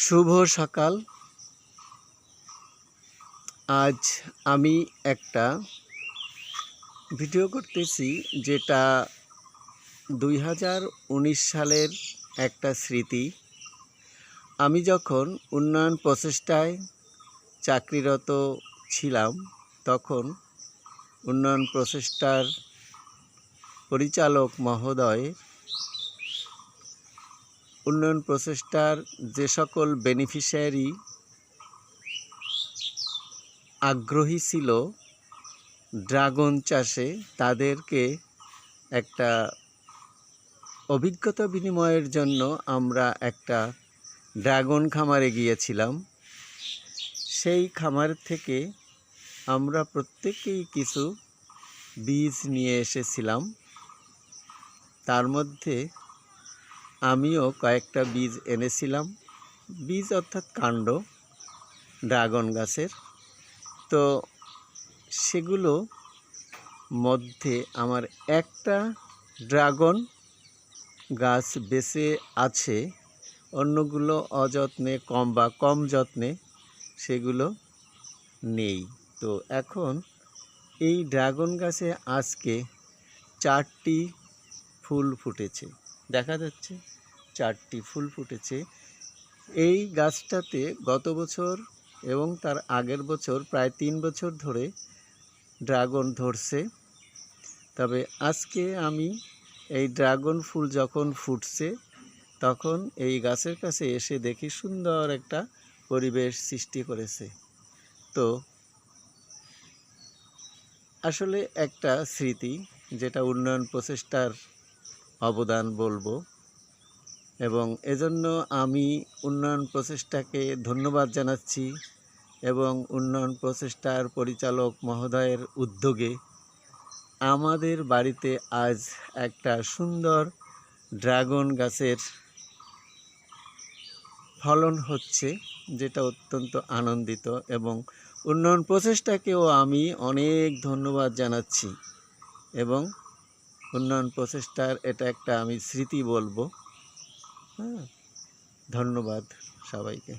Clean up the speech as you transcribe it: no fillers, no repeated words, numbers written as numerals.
শুভ সকাল। আজ আমি একটা ভিডিও করতেছি, যেটা 2019 সালের একটা স্মৃতি। আমি যখন উন্নয়ন প্রচেষ্টায় চাকরিরত ছিলাম, তখন উন্নয়ন প্রচেষ্টার পরিচালক মহোদয় উন্নয়ন প্রচেষ্টার যে সকল বেনিফিশিয়ারি আগ্রহী ছিল ড্রাগন চাষে, তাদেরকে একটা অভিজ্ঞতা বিনিময়ের জন্য আমরা একটা ড্রাগন খামারে গিয়েছিলাম। সেই খামার থেকে আমরা প্রত্যেকেই কিছু বীজ নিয়ে এসেছিলাম। তার মধ্যে আমিও কয়েকটা বীজ এনেছিলাম। বীজ অর্থাৎ কাণ্ড ড্রাগন গাছের। তো সেগুলো মধ্যে আমার একটা ড্রাগন গাছ বেঁচে আছে, অন্যগুলো অযত্নে কম যত্নে সেগুলো নেই। তো এখন এই ড্রাগন গাছে আজকে 4টি ফুল ফুটেছে, দেখা যাচ্ছে 4টি ফুল ফুটেছে। এই গাছটাতে গত বছর এবং তার আগের বছর প্রায় 3 বছর ধরে ড্রাগন ধরছে। তবে আজকে আমি এই ড্রাগন ফুল যখন ফুটছে, তখন এই গাছের কাছে এসে দেখি সুন্দর একটা পরিবেশ সৃষ্টি করেছে। তো আসলে একটা স্মৃতি, যেটা উন্নয়ন প্রচেষ্টার অবদান বলবো, এবং এজন্য আমি উন্নয়ন প্রচেষ্টাকে ধন্যবাদ জানাচ্ছি। এবং উন্নয়ন প্রচেষ্টার পরিচালক মহোদয়ের উদ্যোগে আমাদের বাড়িতে আজ একটা সুন্দর ড্রাগন গাছের ফলন হচ্ছে, যেটা অত্যন্ত আনন্দিত। এবং উন্নয়ন প্রচেষ্টাকেও আমি অনেক ধন্যবাদ জানাচ্ছি। এবং উন্নয়ন প্রচেষ্টার এটা একটা আমি স্মৃতি বলবো। ধন্যবাদ সবাইকে।